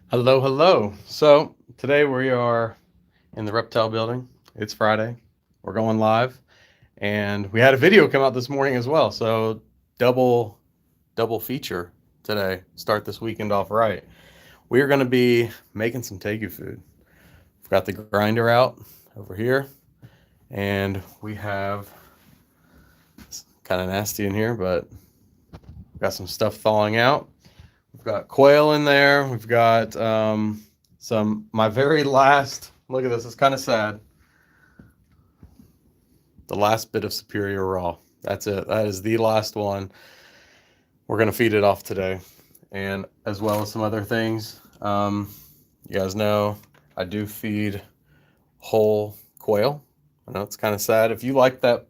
Hello, hello. So today we are in the reptile building. It's Friday. We're going live, and we had a video come out this morning as well. So double double feature today. Start this weekend off right. We are going to be making some tegu food. We've got the grinder out over here, and we have it's kind of nasty in here, but we've got some stuff thawing out. We've got quail in there. We've got my very last. Look at this. It's kind of sad. The last bit of superior raw. That's it. That is the last one. We're gonna feed it off today, and as well as some other things. You guys know I do feed whole quail. I know it's kind of sad. If you like that,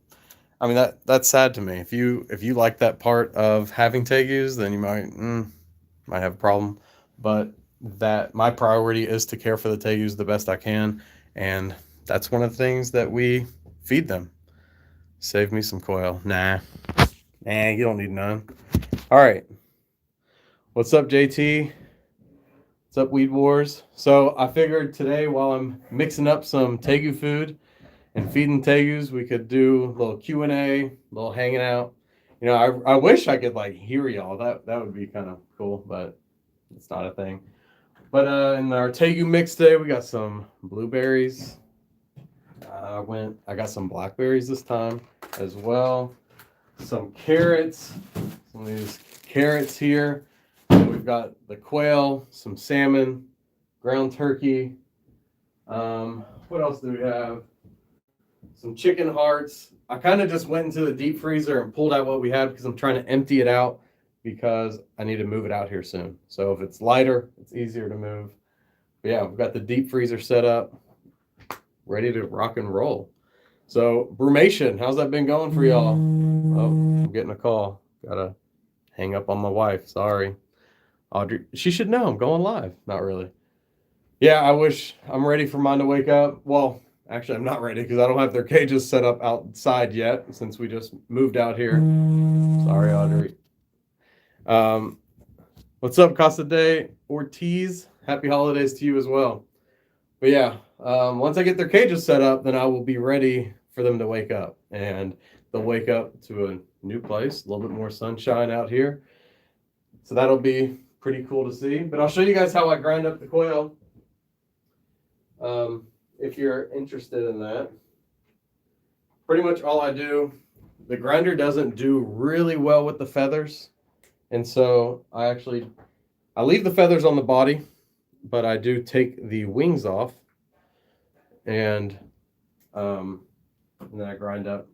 I mean that's sad to me. If you like that part of having tegus, then you might have a problem. But that my priority is to care for the tegus the best I can, and that's one of the things that we feed them. Save me some coil. Nah, you don't need none. All right. What's up, JT? What's up, Weed Wars? So I figured today, while I'm mixing up some tegu food and feeding tegus, we could do a little Q&A, a little hanging out. You know, I wish I could like hear y'all. That would be kind of cool, but it's not a thing. But in our tegu mix today, we got some blueberries. I got some blackberries this time as well. Some carrots, some of these carrots here. And we've got the quail, some salmon, ground turkey. What else do we have? Some chicken hearts. I kind of just went into the deep freezer and pulled out what we had because I'm trying to empty it out because I need to move it out here soon. So if it's lighter, it's easier to move. But yeah, we've got the deep freezer set up, ready to rock and roll. So, Brumation, how's that been going for y'all? Oh, I'm getting a call. Gotta hang up on my wife. Sorry. Audrey, she should know I'm going live. Not really. Yeah, I wish I'm ready for mine to wake up. Well, actually, I'm not ready because I don't have their cages set up outside yet since we just moved out here. Sorry, Audrey. Um, what's up, Casa de Ortiz? Happy holidays to you as well. But yeah, once I get their cages set up, then I will be ready for them to wake up. And they'll wake up to a new place, a little bit more sunshine out here. So that'll be pretty cool to see. But I'll show you guys how I grind up the quail if you're interested in that. Pretty much all I do, the grinder doesn't do really well with the feathers. And so I leave the feathers on the body, but I do take the wings off and then I grind up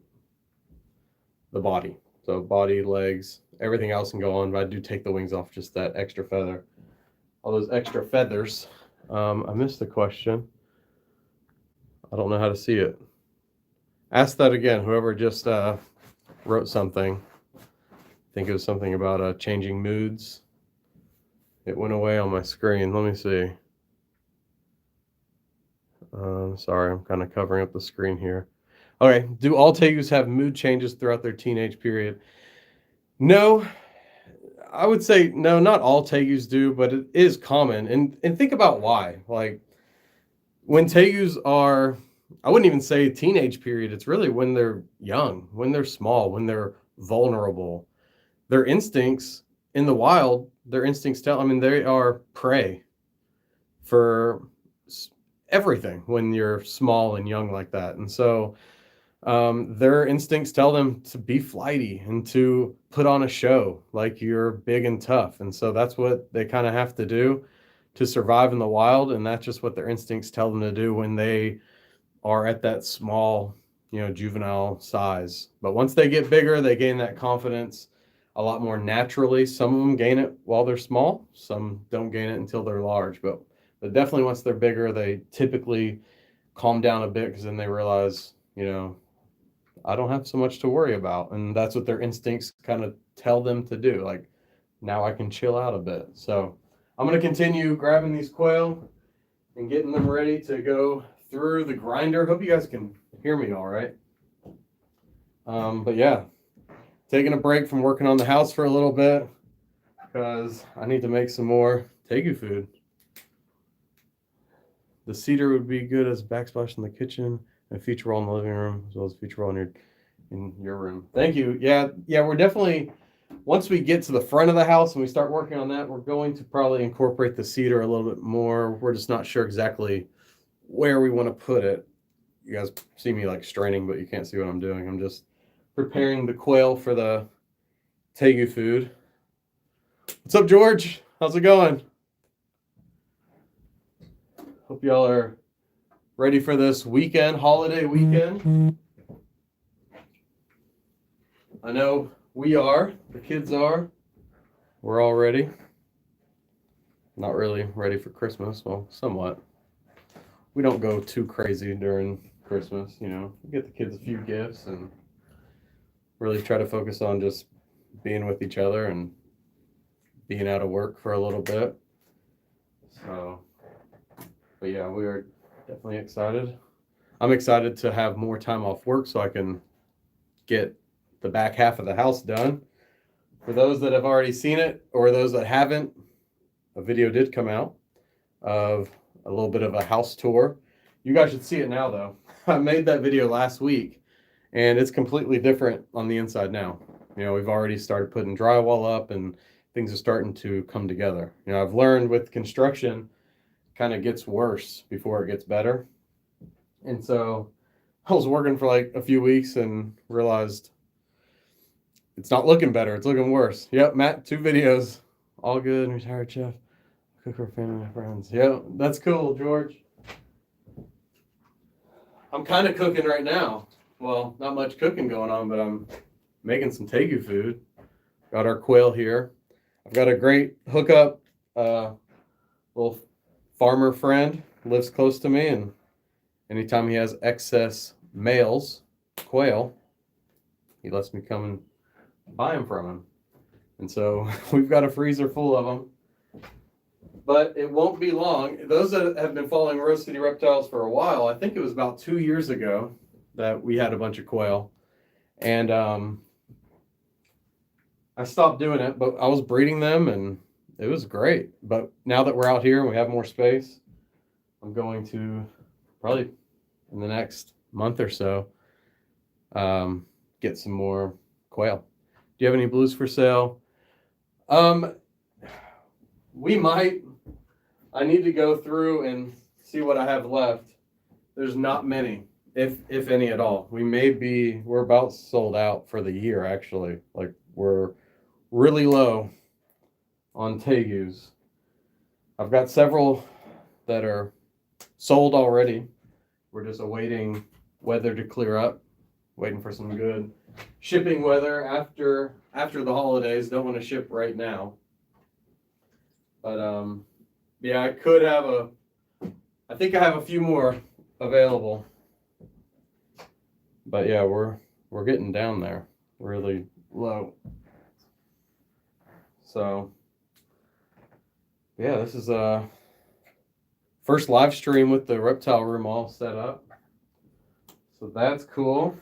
the body. So body, legs, everything else can go on, but I do take the wings off, just that extra feather. All those extra feathers. I missed the question. I don't know how to see it. Ask that again, whoever just wrote something. I think it was something about changing moods. It went away on my screen. Let me see. Sorry, I'm kind of covering up the screen here. Okay, do all tegus have mood changes throughout their teenage period? No, I would say no, not all tegus do, but it is common. And think about why. Like when tegus are, I wouldn't even say teenage period. It's really when they're young, when they're small, when they're vulnerable. Their instincts in the wild, their instincts tell. I mean, they are prey for everything when you're small and young like that, and so their instincts tell them to be flighty and to put on a show like you're big and tough. And so that's what they kind of have to do to survive in the wild. And that's just what their instincts tell them to do when they are at that small, juvenile size. But once they get bigger, they gain that confidence a lot more naturally. Some of them gain it while they're small, some don't gain it until they're large. But definitely once they're bigger, they typically calm down a bit because then they realize, I don't have so much to worry about. And that's what their instincts kind of tell them to do. Like, now I can chill out a bit. So I'm going to continue grabbing these quail and getting them ready to go through the grinder. Hope you guys can hear me all right. But yeah, taking a break from working on the house for a little bit because I need to make some more tegu food. The cedar would be good as backsplash in the kitchen and a feature wall in the living room, as well as a feature wall in your room. Thank you. Yeah, we're definitely, once we get to the front of the house and we start working on that, we're going to probably incorporate the cedar a little bit more. We're just not sure exactly where we want to put it. You guys see me like straining, but you can't see what I'm doing. I'm just preparing the quail for the Tegu food. What's up, George? How's it going? Hope y'all are ready for this weekend, holiday weekend. I know we are. The kids are. We're all ready. Not really ready for Christmas. Well, somewhat. We don't go too crazy during Christmas, you know. We get the kids a few gifts and really try to focus on just being with each other and being out of work for a little bit. So, but yeah, we are definitely excited. I'm excited to have more time off work so I can get the back half of the house done. For those that have already seen it or those that haven't, a video did come out of a little bit of a house tour. You guys should see it now though. I made that video last week and it's completely different on the inside now. You know, we've already started putting drywall up and things are starting to come together. You know, I've learned with construction, kind of gets worse before it gets better. And so I was working for like a few weeks and realized it's not looking better. It's looking worse. Yep, Matt, 2 videos. All good, retired chef. Cook for family and friends. Yeah, that's cool, George. I'm kind of cooking right now. Well, not much cooking going on, but I'm making some Tegu food. Got our quail here. I've got a great hookup, little farmer friend, lives close to me, and anytime he has excess males, quail, he lets me come and buy them from him. And so we've got a freezer full of them. But it won't be long. Those that have been following Rose City Reptiles for a while, I think it was about 2 years ago that we had a bunch of quail. And I stopped doing it, but I was breeding them and it was great. But now that we're out here and we have more space, I'm going to probably in the next month or so get some more quail. Do you have any blues for sale? We might. I need to go through and see what I have left. There's not many, if any at all. We're about sold out for the year, actually. Like, we're really low on Tegus. I've got several that are sold already. We're just awaiting weather to clear up, waiting for some good shipping weather after the holidays. Don't want to ship right now. But yeah, I think I have a few more available. But yeah, we're getting down there really low. So yeah, this is a first live stream with the reptile room all set up. So that's cool.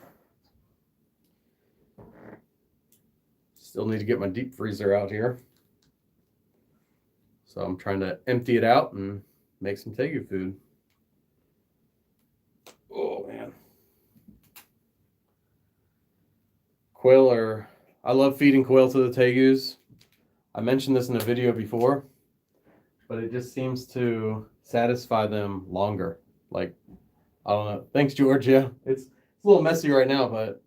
Still need to get my deep freezer out here. So I'm trying to empty it out and make some Tegu food. Oh man. I love feeding quail to the Tegus. I mentioned this in a video before, but it just seems to satisfy them longer. Like, I don't know. Thanks, Georgia. It's a little messy right now, but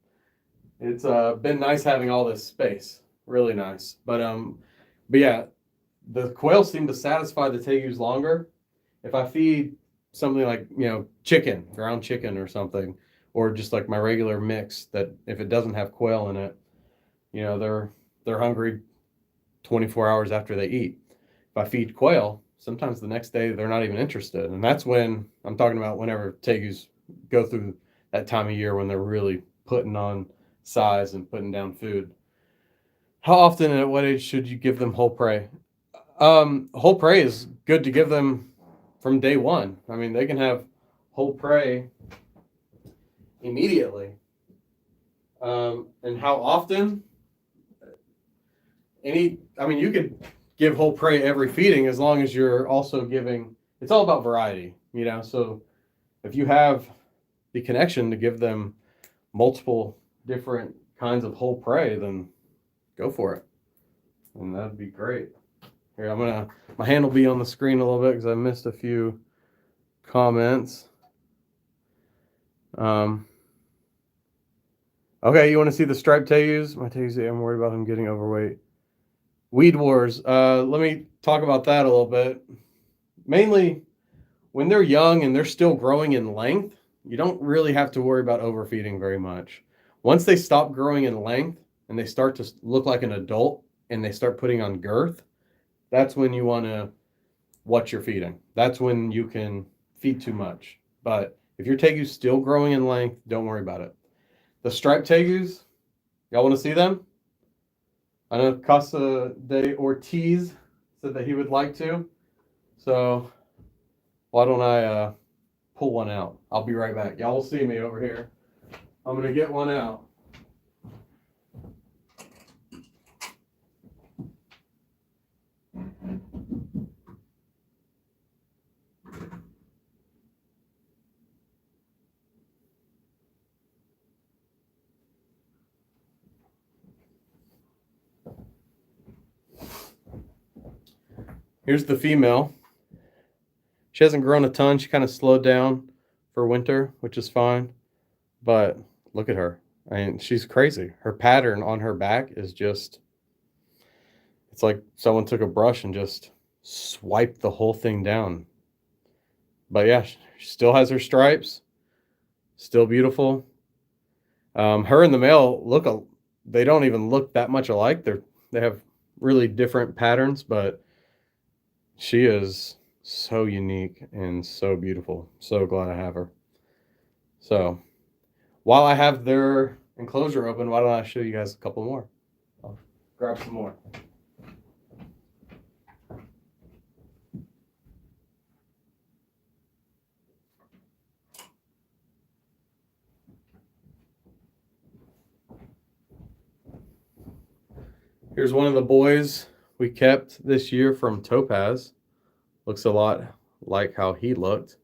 it's been nice having all this space. Really nice. But yeah, the quail seem to satisfy the Tegus longer. If I feed something like, you know, chicken, ground chicken or something, or just like my regular mix, that if it doesn't have quail in it, you know, they're hungry 24 hours after they eat. If I feed quail, sometimes the next day they're not even interested. And that's when I'm talking about whenever Tegus go through that time of year when they're really putting on size and putting down food. How often and at what age should you give them whole prey? Whole prey is good to give them from day one. I mean, they can have whole prey immediately. And how often? You could give whole prey every feeding as long as you're also giving, it's all about variety, you know. So if you have the connection to give them multiple different kinds of whole prey, then go for it. And that'd be great. Here, my hand will be on the screen a little bit because I missed a few comments. Okay, you want to see the striped Tegus? My Tegus, I'm worried about him getting overweight. Weed Wars. Let me talk about that a little bit. Mainly, when they're young and they're still growing in length, you don't really have to worry about overfeeding very much. Once they stop growing in length and they start to look like an adult and they start putting on girth, that's when you want to watch your feeding. That's when you can feed too much. But if your Tegus still growing in length, don't worry about it. The striped Tegus, y'all want to see them? I know Casa de Ortiz said that he would like to. So why don't I pull one out? I'll be right back. Y'all will see me over here. I'm going to get one out. Here's the female. She hasn't grown a ton. She kind of slowed down for winter, which is fine. But look at her. I mean, she's crazy. Her pattern on her back is just, it's like someone took a brush and just swiped the whole thing down. But yeah, she still has her stripes. Still beautiful. Her and the male they don't even look that much alike. They have really different patterns, but she is so unique and so beautiful. So glad I have her. So while I have their enclosure open, why don't I show you guys a couple more? I'll grab some more. Here's one of the boys we kept this year from Topaz. Looks a lot like how he looked.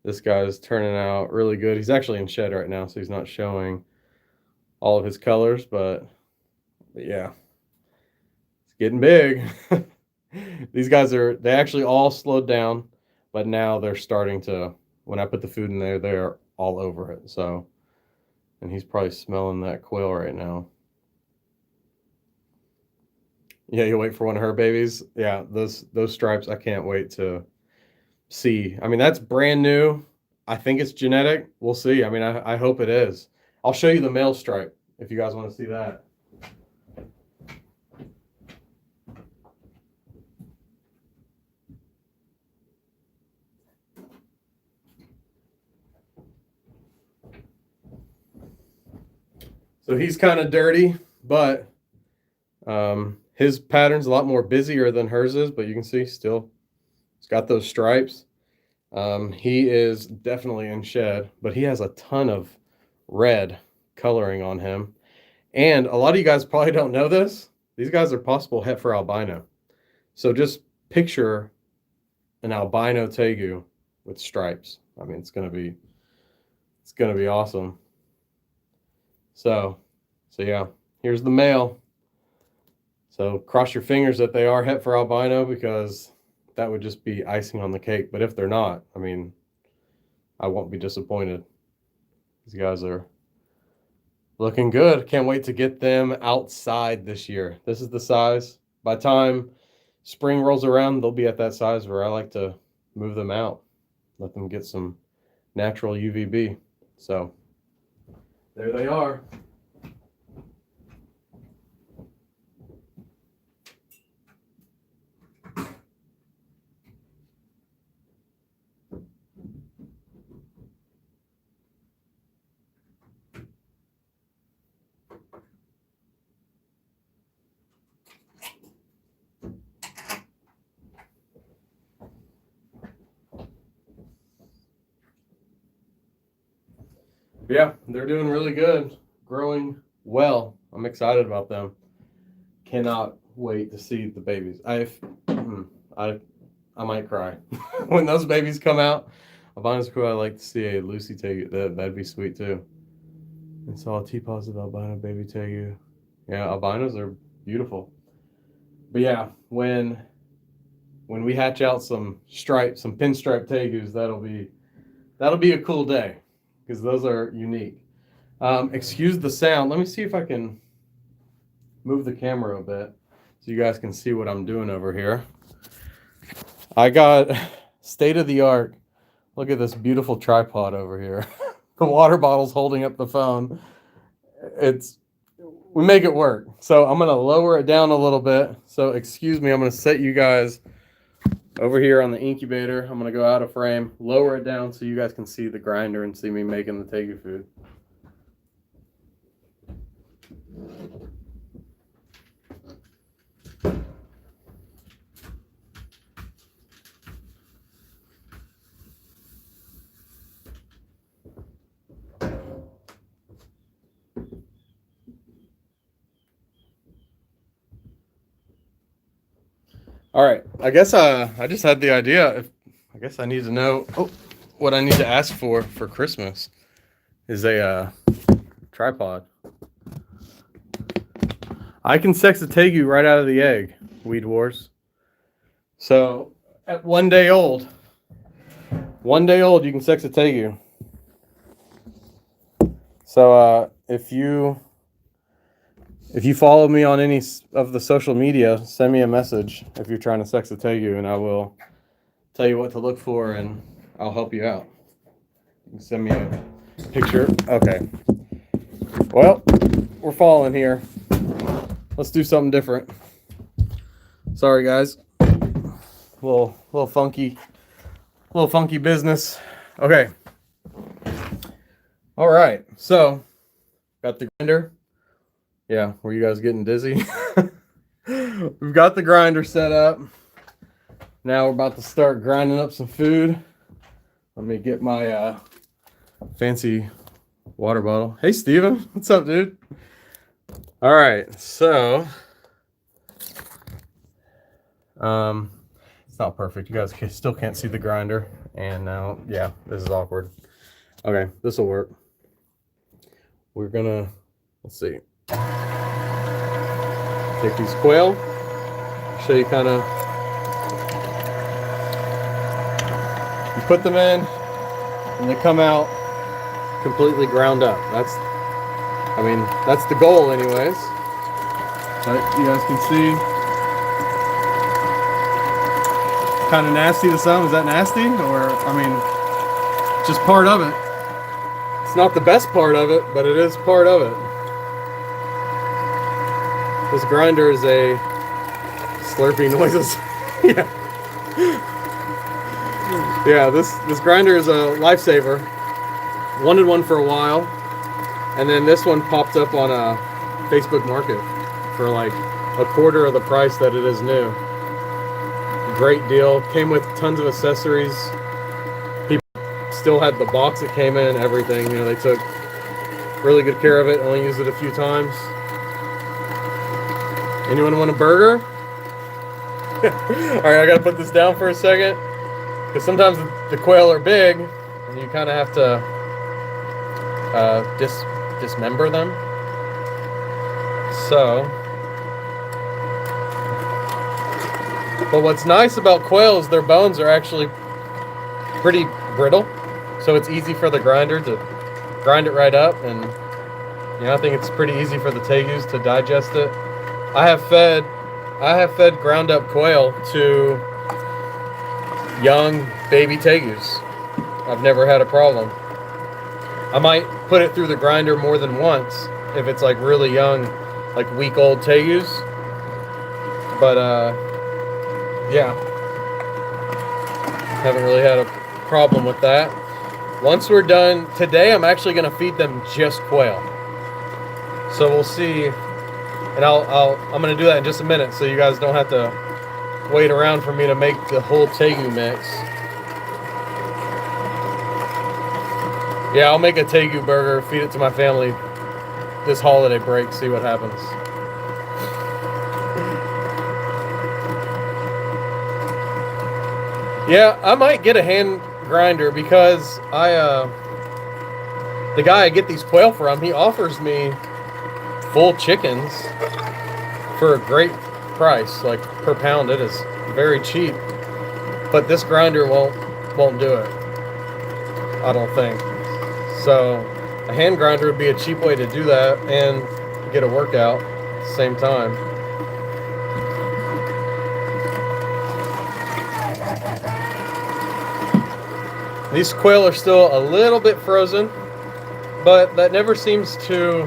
This guy's turning out really good. He's actually in shed right now, so he's not showing all of his colors, but yeah, it's getting big. These guys they actually all slowed down, but now they're starting to, when I put the food in there, they're all over it. So, and he's probably smelling that quail right now. Yeah, you wait for one of her babies. Yeah, those stripes, I can't wait to see. I mean, that's brand new. I think it's genetic. We'll see. I mean, I hope it is. I'll show you the male stripe if you guys want to see that. So he's kind of dirty, but his pattern's a lot more busier than hers is, but you can see still he's got those stripes. He is definitely in shed, but he has a ton of red coloring on him. And a lot of you guys probably don't know this. These guys are possible het for albino. So just picture an albino tegu with stripes. I mean, it's gonna be awesome. So yeah, here's the male. So cross your fingers that they are het for albino, because that would just be icing on the cake. But if they're not, I mean, I won't be disappointed. These guys are looking good. Can't wait to get them outside this year. This is the size. By the time spring rolls around, they'll be at that size where I like to move them out, let them get some natural UVB. So there they are. Yeah, they're doing really good, growing well. I'm excited about them. Cannot wait to see the babies. I I might cry when those babies come out. Albino's cool. I like to see a Lucy Tegu. That'd be sweet too. I saw a T-positive albino baby Tegu. Yeah, albinos are beautiful. But yeah, when we hatch out some pinstripe Tegus, that'll be a cool day because those are unique. Excuse the sound. Let me see if I can move the camera a bit so you guys can see what I'm doing over here. I got state of the art. Look at this beautiful tripod over here. The water bottle's holding up the phone. We make it work. So I'm going to lower it down a little bit. So excuse me, I'm going to set you guys over here on the incubator. I'm going to go out of frame, lower it down so you guys can see the grinder and see me making the Tegu food. All right, I guess I just had the idea. I guess I need to know what I need to ask for Christmas is a tripod. I can sex a Tegu right out of the egg, Weed Wars. So at 1 day old, you can sex a Tegu. So if you follow me on any of the social media, send me a message if you're trying to sex a Tegu, and I will tell you what to look for, and I'll help you out. You can send me a picture. Okay. Well, we're falling here. Let's do something different. Sorry, guys. Little funky business. Okay. All right. So, got the grinder. Yeah, were you guys getting dizzy? We've got the grinder set up. Now we're about to start grinding up some food. Let me get my fancy water bottle. Hey, Steven. What's up, dude? All right, so it's not perfect. You guys still can't see the grinder. And now, yeah, this is awkward. Okay, this will work. We're gonna, let's see. Take these quail, show you kind of, you put them in and they come out completely ground up. That's the goal anyways. But you guys can see, kind of nasty to some. Is that nasty? Or, just part of it. It's not the best part of it, but it is part of it. This grinder is a slurping noises. Yeah, this grinder is a lifesaver. Wanted one for a while, and then this one popped up on a Facebook Market for like a quarter of the price that it is new. Great deal. Came with tons of accessories. People still had the box it came in and everything. You know, they took really good care of it. Only used it a few times. Anyone want a burger? Alright, I gotta put this down for a second. Because sometimes the quail are big, and you kind of have to dismember them. So, but what's nice about quail is their bones are actually pretty brittle. So it's easy for the grinder to grind it right up. And, you know, I think it's pretty easy for the Tegus to digest it. I have fed ground up quail to young baby Tegus. I've never had a problem. I might put it through the grinder more than once if it's like really young, like week-old Tegus. But yeah, haven't really had a problem with that. Once we're done today, I'm actually going to feed them just quail. So we'll see. And I'm going to do that in just a minute so you guys don't have to wait around for me to make the whole Tegu mix. Yeah, I'll make a Tegu burger, feed it to my family this holiday break, see what happens. Yeah, I might get a hand grinder because the guy I get these quail from, he offers me full chickens for a great price, like per pound. It is very cheap, but this grinder won't do it, I don't think. So a hand grinder would be a cheap way to do that and get a workout at the same time. These quail are still a little bit frozen, but that never seems to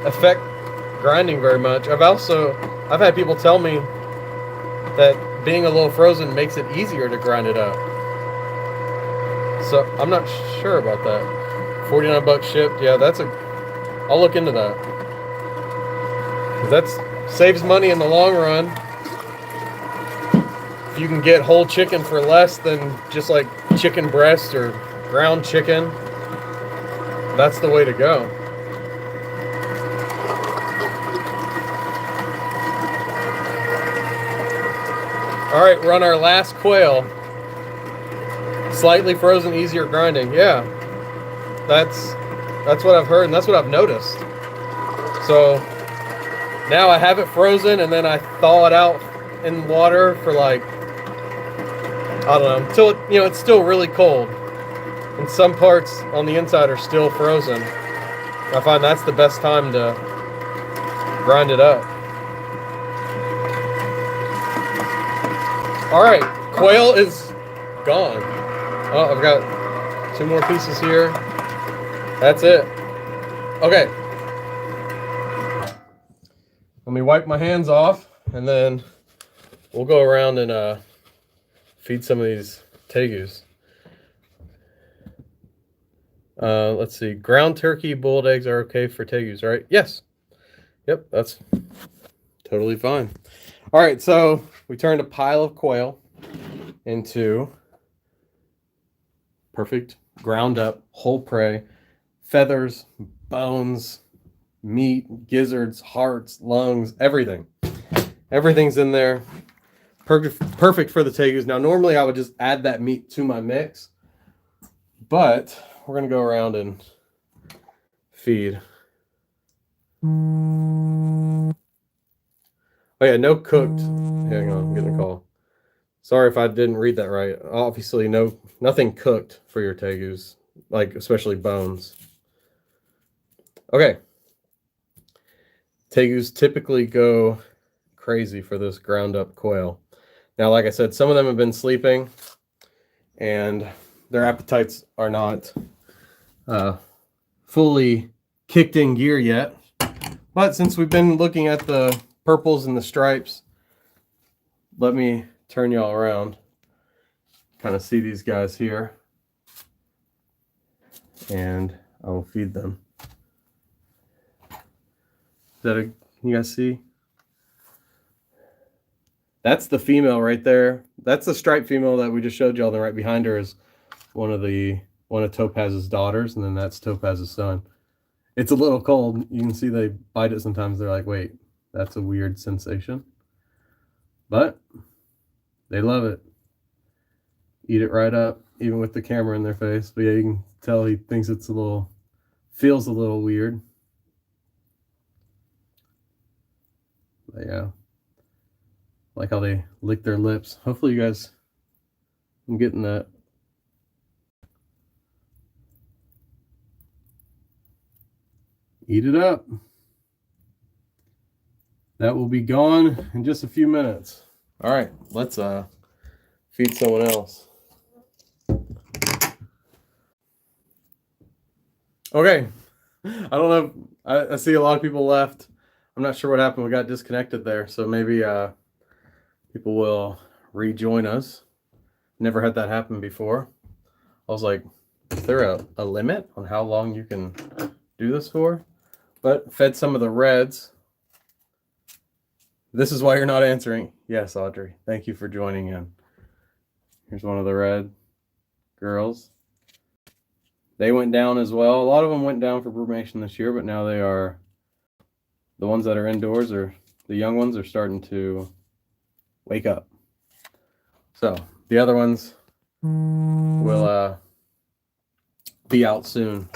affect grinding very much. I've had people tell me that being a little frozen makes it easier to grind it up. So I'm not sure about that. 49 bucks shipped. Yeah, I'll look into that. That saves money in the long run. If you can get whole chicken for less than just like chicken breast or ground chicken, that's the way to go. All right, we're on our last quail. Slightly frozen, easier grinding. Yeah, that's what I've heard, and that's what I've noticed. So now I have it frozen, and then I thaw it out in water for like, I don't know, until it's still really cold. And some parts on the inside are still frozen. I find that's the best time to grind it up. All right, quail is gone. Oh, I've got 2 more pieces here. That's it. Okay. Let me wipe my hands off, and then we'll go around and feed some of these tegus. Let's see. Ground turkey boiled eggs are okay for tegus, right? Yes. Yep, that's totally fine. All right, so we turned a pile of quail into perfect ground up whole prey, feathers, bones, meat, gizzards, hearts, lungs, everything. Everything's in there. Perfect for the tegus. Now, normally I would just add that meat to my mix, but we're going to go around and feed. Oh yeah, no cooked. Hang on, I'm getting a call. Sorry if I didn't read that right. Obviously, nothing cooked for your tegus, like especially bones. Okay. Tegus typically go crazy for this ground up quail. Now, like I said, some of them have been sleeping and their appetites are not fully kicked in gear yet. But since we've been looking at the purples and the stripes, let me turn y'all around. Kind of see these guys here. And I will feed them. Can you guys see? That's the female right there. That's the striped female that we just showed y'all. Then right behind her is one of Topaz's daughters, and then that's Topaz's son. It's a little cold. You can see they bite it sometimes. They're like, wait, that's a weird sensation. But they love it. Eat it right up, even with the camera in their face. But yeah, you can tell he thinks feels a little weird. But yeah. Like how they lick their lips. Hopefully you guys, I'm getting that. Eat it up. That will be gone in just a few minutes. All right, let's feed someone else. Okay, I don't know. I see a lot of people left. I'm not sure what happened. We got disconnected there, so maybe people will rejoin us. Never had that happen before. I was like, is there a limit on how long you can do this for? But fed some of the reds. This is why you're not answering. Yes, Audrey. Thank you for joining in. Here's one of the red girls. They went down as well. A lot of them went down for brumation this year, but now they are, the ones that are indoors, or the young ones are starting to wake up. So The other ones will be out soon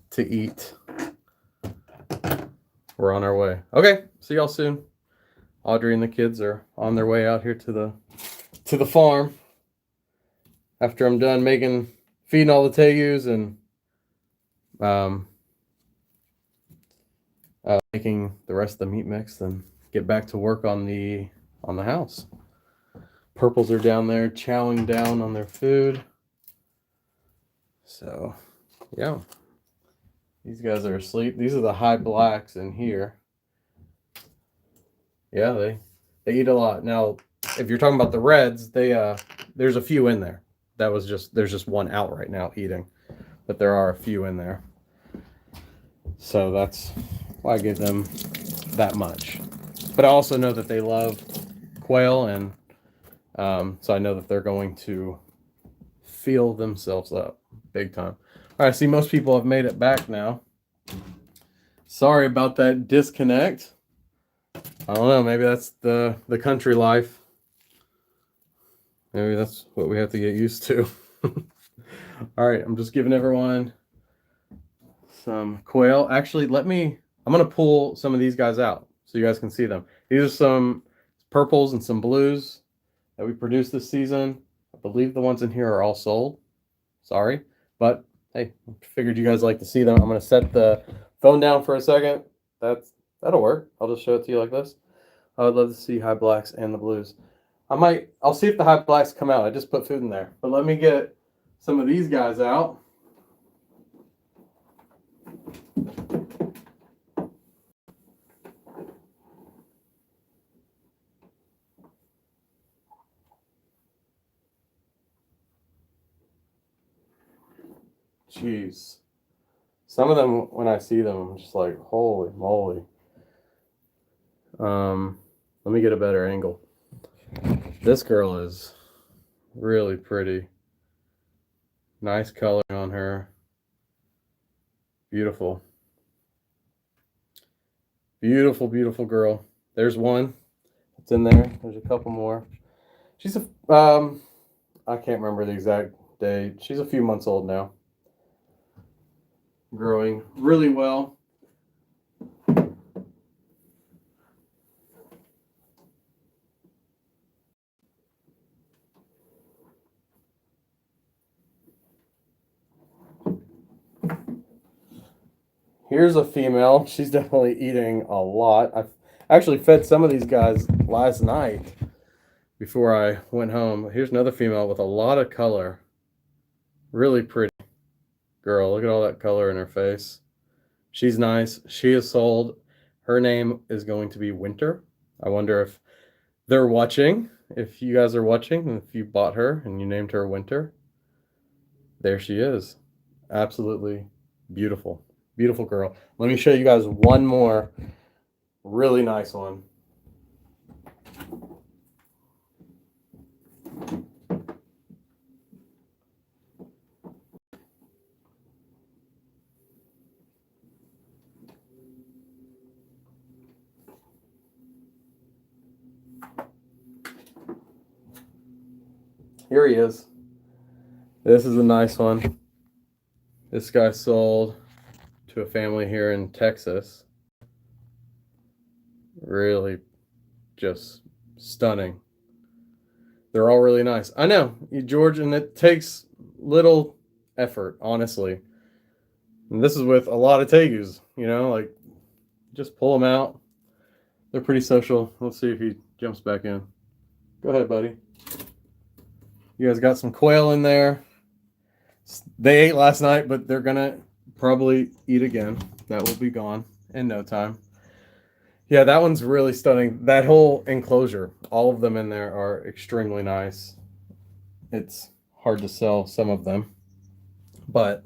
to eat. We're on our way. Okay, see y'all soon. Audrey and the kids are on their way out here to the farm. After I'm done feeding all the Tegus and making the rest of the meat mix, then get back to work on the house. Purples are down there chowing down on their food. So, yeah. These guys are asleep. These are the high blacks in here. Yeah, they eat a lot. Now, if you're talking about the reds, there's a few in there. There's just one out right now eating, but there are a few in there. So that's why I give them that much. But I also know that they love quail, and so I know that they're going to fill themselves up big time. All right, see, most people have made it back now. Sorry about that disconnect. I don't know, maybe that's the country life. Maybe that's what we have to get used to. All right, I'm just giving everyone some quail. Actually, I'm going to pull some of these guys out so you guys can see them. These are some purples and some blues that we produced this season. I believe the ones in here are all sold. Sorry, but hey, figured you guys like to see them. I'm going to set the phone down for a second. That'll work. I'll just show it to you like this. I would love to see high blacks and the blues. I'll see if the high blacks come out. I just put food in there. But let me get some of these guys out. Jeez. Some of them, when I see them, I'm just like, holy moly. Let me get a better angle. This girl is really pretty. Nice color on her. Beautiful. Beautiful, beautiful girl. There's one. It's in there. There's a couple more. She's I can't remember the exact date. She's a few months old now. Growing really well. Here's a female. She's definitely eating a lot. I actually fed some of these guys last night before I went home. Here's another female with a lot of color. Really pretty girl. Look at all that color in her face. She's nice. She is sold. Her name is going to be Winter. I wonder if they're watching. If you guys are watching, and if you bought her and you named her Winter, there she is. Absolutely beautiful. Beautiful girl. Let me show you guys one more really nice one. Here he is. This is a nice one. This guy sold to a family here in Texas. Really just stunning. They're all really nice. I know, George, and it takes little effort, honestly. And this is with a lot of Tegus, like just pull them out. They're pretty social. Let's see if he jumps back in. Go ahead, buddy. You guys got some quail in there. They ate last night, but they're gonna probably eat again. That will be gone in no time. Yeah, that one's really stunning. That whole enclosure, all of them in there are extremely nice. It's hard to sell some of them, but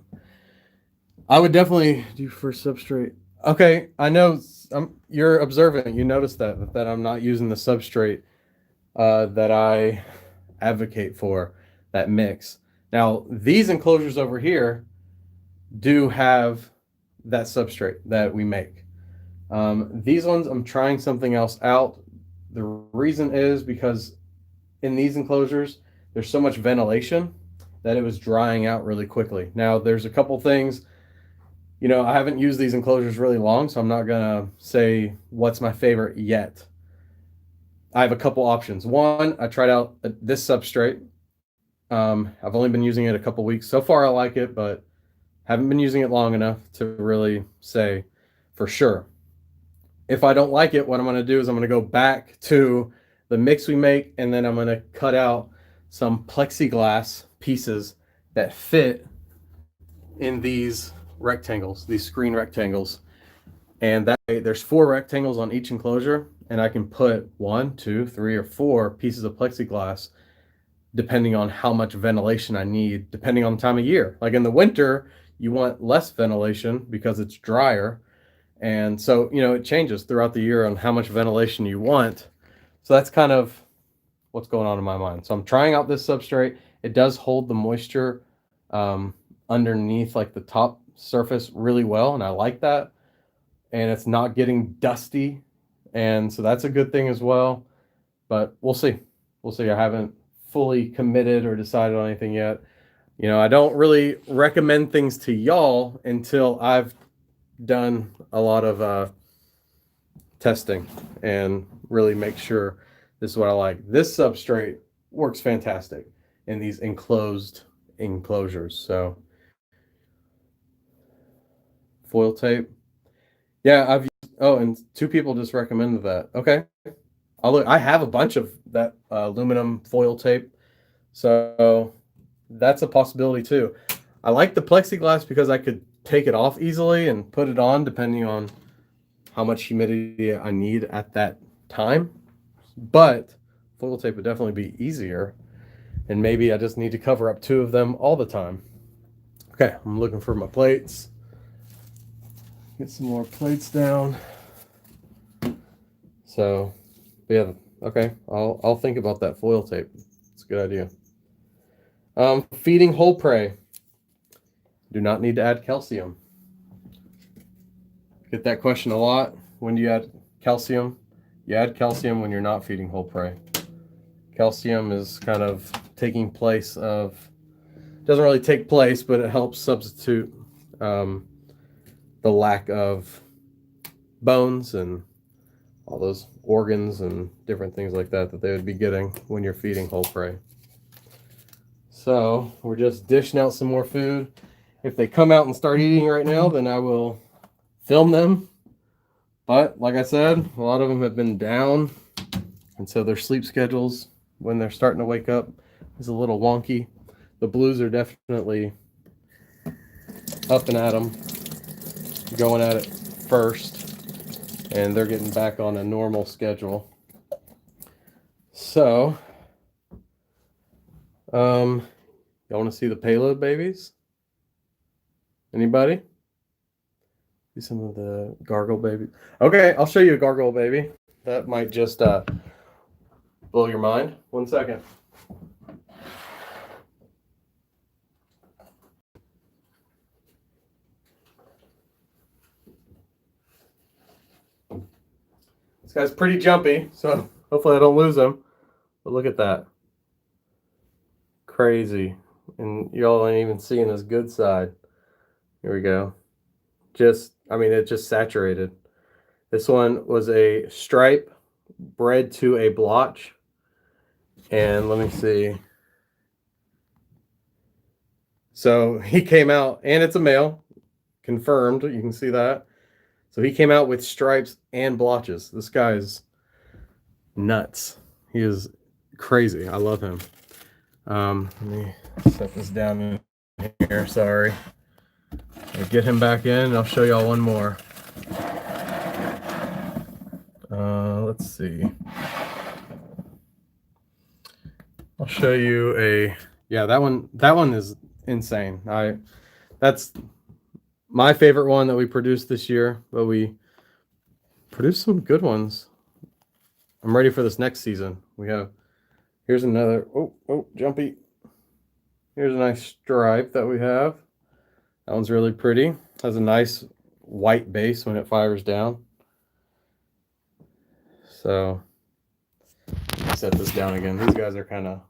I would definitely do for substrate. Okay, I know you're observant. You noticed that I'm not using the substrate that I advocate for, that mix. Now, these enclosures over here do have that substrate that we make. These ones, I'm trying something else out. The reason is because in these enclosures, there's so much ventilation that it was drying out really quickly. Now there's a couple things, you know, I haven't used these enclosures really long, so I'm not gonna say what's my favorite yet. I have a couple options. One, I tried out this substrate. I've only been using it a couple weeks. So far I like it, but haven't been using it long enough to really say for sure. If I don't like it, what I'm gonna do is I'm gonna go back to the mix we make, and then I'm gonna cut out some plexiglass pieces that fit in these rectangles, these screen rectangles. And that way there's 4 rectangles on each enclosure, and I can put 1, 2, 3, or 4 pieces of plexiglass depending on how much ventilation I need, depending on the time of year. Like in the winter, you want less ventilation because it's drier. And so, you know, it changes throughout the year on how much ventilation you want. So that's kind of what's going on in my mind. So I'm trying out this substrate. It does hold the moisture underneath like the top surface really well, and I like that. And it's not getting dusty, and so that's a good thing as well. But we'll see. We'll see. I haven't fully committed or decided on anything yet. You know, I don't really recommend things to y'all until I've done a lot of testing and really make sure this is what I like. This substrate works fantastic in these enclosed enclosures. So foil tape. Yeah, I've used, oh, and 2 people just recommended that. Okay. I'll look. I have a bunch of that aluminum foil tape. So that's a possibility too. I like the plexiglass because I could take it off easily and put it on depending on how much humidity I need at that time. But foil tape would definitely be easier. And maybe I just need to cover up 2 of them all the time. Okay, I'm looking for my plates. Get some more plates down. So, yeah, okay, I'll think about that foil tape. It's a good idea. Feeding whole prey. Do not need to add calcium. Get that question a lot. When do you add calcium? You add calcium when you're not feeding whole prey. Calcium is kind of taking place of, doesn't really take place, but it helps substitute the lack of bones and all those organs and different things like that that they would be getting when you're feeding whole prey. So we're just dishing out some more food. If they come out and start eating right now, then I will film them. But like I said, a lot of them have been down, and so their sleep schedules when they're starting to wake up is a little wonky. The blues are definitely up and at them, going at it first, and they're getting back on a normal schedule. So, y'all want to see the payload babies? Anybody? See some of the Gargoyle Baby. Okay, I'll show you a Gargoyle Baby. That might just blow your mind. 1 second. This guy's pretty jumpy, so hopefully I don't lose him. But look at that. Crazy. And y'all ain't even seeing his good side. Here we go. I mean, it just saturated. This one was a stripe bred to a blotch. And let me see. So he came out, and it's a male, confirmed. You can see that. So he came out with stripes and blotches. This guy's nuts. He is crazy. I love him. Let me set this down in here. Sorry. I'll get him back in, and I'll show y'all one more. Let's see. I'll show you a, yeah, that one is insane. That's my favorite one that we produced this year, but we produced some good ones. I'm ready for this next season. Here's another, jumpy. Here's a nice stripe that we have. That one's really pretty. Has a nice white base when it fires down. So, set this down again. These guys are kind of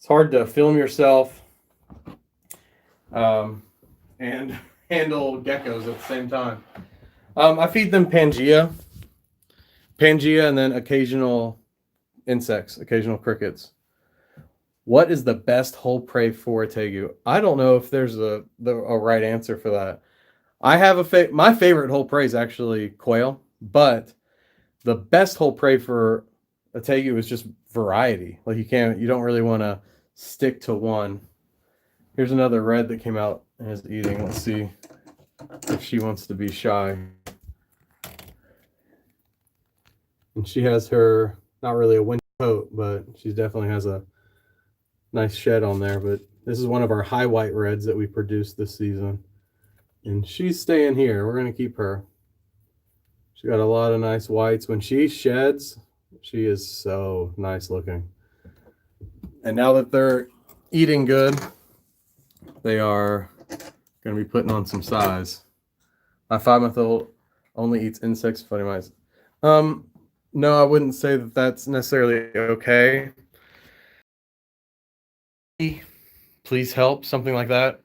It's hard to film yourself and handle geckos at the same time. I feed them Pangea, and then occasional insects, occasional crickets. What is the best whole prey for a tegu? I don't know if there's a right answer for that. I have my favorite whole prey is actually quail, but the best whole prey for a tegu is just variety. Like you don't really want to stick to one. Here's another red that came out and is eating. Let's see if she wants to be shy. And she has her, not really a winter coat, but she definitely has a nice shed on there. But this is one of our high white reds that we produced this season. And she's staying here. We're going to keep her. She got a lot of nice whites. When she sheds, she is so nice looking. And now that they're eating good, they are going to be putting on some size. My 5-month-old only eats insects, funny mice. No, I wouldn't say that that's necessarily okay. Please help, something like that.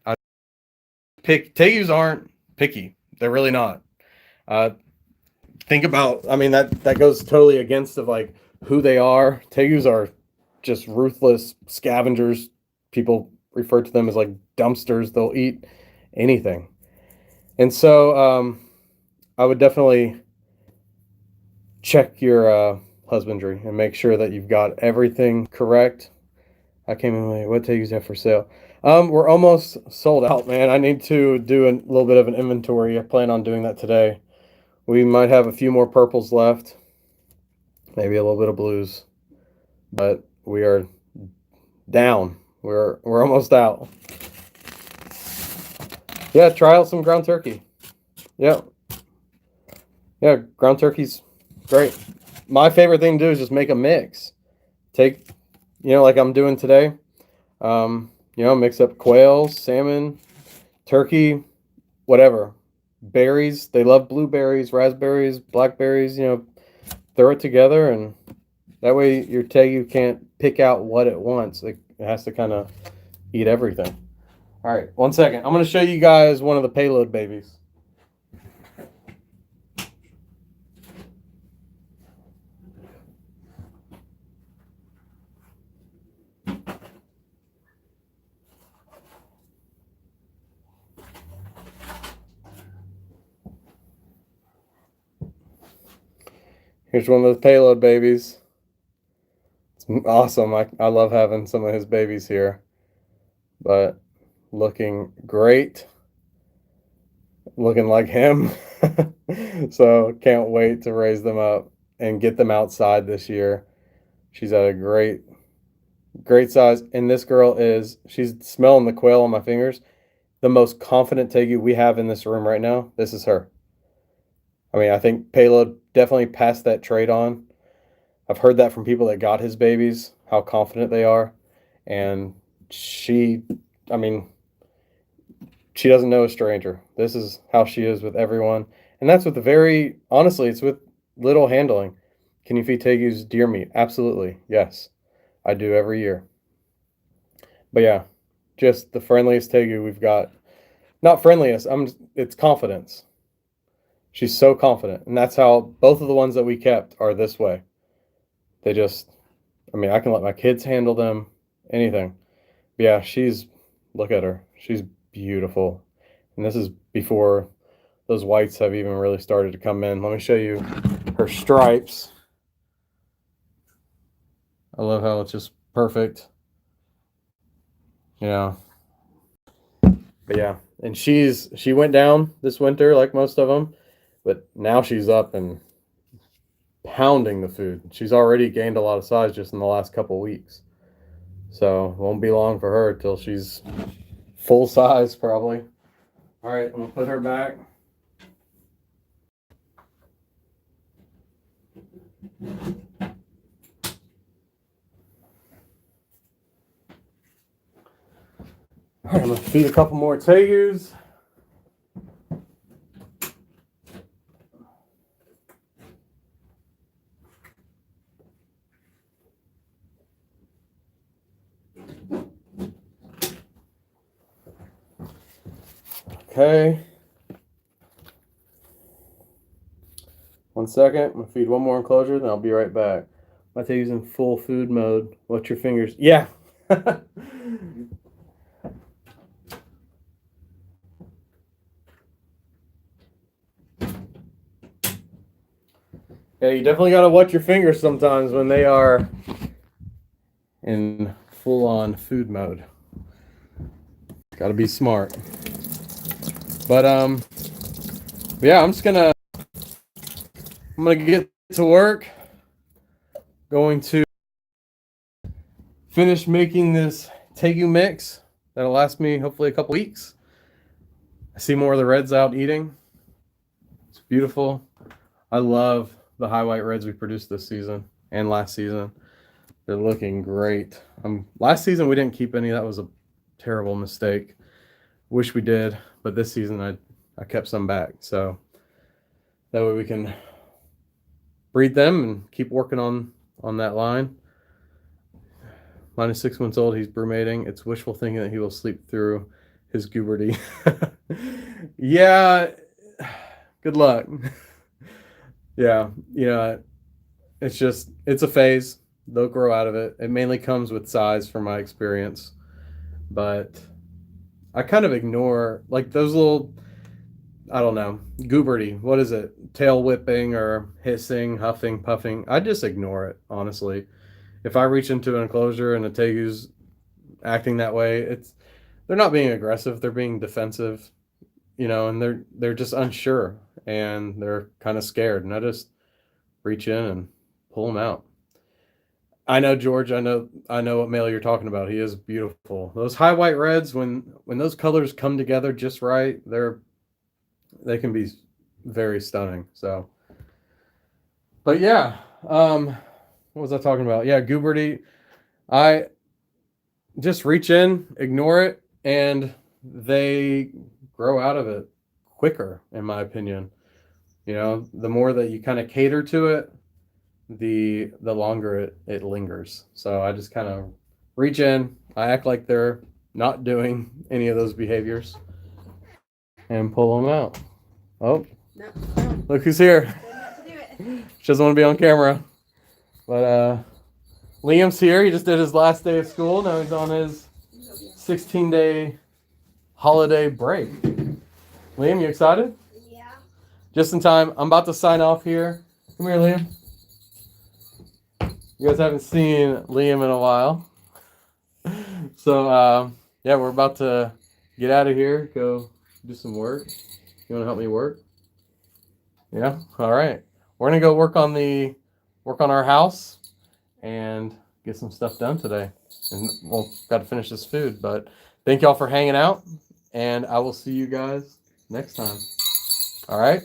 Tegus aren't picky. They're really not. Think about, I mean, that goes totally against of like who they are. Tegus are just ruthless scavengers. People refer to them as like dumpsters. They'll eat anything. And so I would definitely check your husbandry and make sure that you've got everything correct. I came in late. What Tegus have for sale? We're almost sold out, man. I need to do a little bit of an inventory. I plan on doing that today. We might have a few more purples left, maybe a little bit of blues, but we are down. We're almost out. Yeah, try out some ground turkey. Yeah, ground turkey's great. My favorite thing to do is just make a mix. Take, like I'm doing today. Mix up quail, salmon, turkey, whatever. Berries, they love blueberries, raspberries, blackberries, throw it together, and that way your tegu can't pick out what it wants. It has to kind of eat everything. All right, 1 second. I'm going to show you guys one of the payload babies. Here's one of the payload babies. It's awesome. I love having some of his babies here. But looking great. Looking like him. So can't wait to raise them up and get them outside this year. She's at a great size. And this girl she's smelling the quail on my fingers. The most confident tegu we have in this room right now. This is her. I mean, I think payload definitely passed that trait on. I've heard that from people that got his babies, how confident they are. And she doesn't know a stranger. This is how she is with everyone. And that's with honestly, it's with little handling. Can you feed tegus deer meat? Absolutely. Yes. I do every year. But yeah, just the friendliest tegu we've got. Not friendliest, it's confidence. She's so confident. And that's how both of the ones that we kept are this way. They just, I can let my kids handle them, anything. But yeah, look at her. She's beautiful. And this is before those whites have even really started to come in. Let me show you her stripes. I love how it's just perfect. Yeah. But yeah, and she went down this winter like most of them. But now she's up and pounding the food. She's already gained a lot of size just in the last couple weeks. So it won't be long for her till she's full size probably. All right, I'm going to put her back. All right, I'm going to feed a couple more tegus. Okay. 1 second. I'm going to feed one more enclosure, then I'll be right back. My Tegus in full food mode. Watch your fingers. Yeah. Yeah, you definitely got to watch your fingers sometimes when they are in full-on food mode. Got to be smart. But yeah, I'm gonna get to work. Going to finish making this Tegu mix that'll last me hopefully a couple weeks. I see more of the reds out eating. It's beautiful. I love the high white reds we produced this season and last season. They're looking great. Last season we didn't keep any. That was a terrible mistake. Wish we did, but this season I kept some back. So that way we can breed them and keep working on that line. Mine is 6 months old. He's brumating. It's wishful thinking that he will sleep through his puberty. Yeah, good luck. Yeah, it's a phase. They'll grow out of it. It mainly comes with size from my experience. But I kind of ignore like those little, I don't know, gooberty. What is it? Tail whipping or hissing, huffing, puffing. I just ignore it, honestly. If I reach into an enclosure and a tegu's acting that way, they're not being aggressive. They're being defensive, and they're just unsure and they're kind of scared. And I just reach in and pull them out. I know, George. I know what male you're talking about. He is beautiful. Those high white reds, when those colors come together just right, they can be very stunning. So, but yeah, what was I talking about? Yeah, gooberty. I just reach in, ignore it, and they grow out of it quicker, in my opinion. The more that you kind of cater to it, the longer it lingers. So I just kind of reach in. I act like they're not doing any of those behaviors and pull them out. Oh, no, look who's here. She doesn't want to be on camera. But Liam's here. He just did his last day of school. Now he's on his 16-day holiday break. Liam, you excited? Yeah. Just in time. I'm about to sign off here. Come here, Liam. You guys haven't seen Liam in a while. So, yeah, we're about to get out of here, go do some work. You want to help me work? Yeah? All right. We're going to go work on our house and get some stuff done today. And we'll got to finish this food. But thank y'all for hanging out, and I will see you guys next time. All right?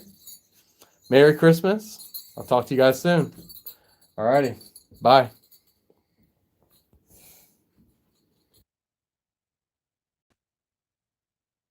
Merry Christmas. I'll talk to you guys soon. All righty. Bye.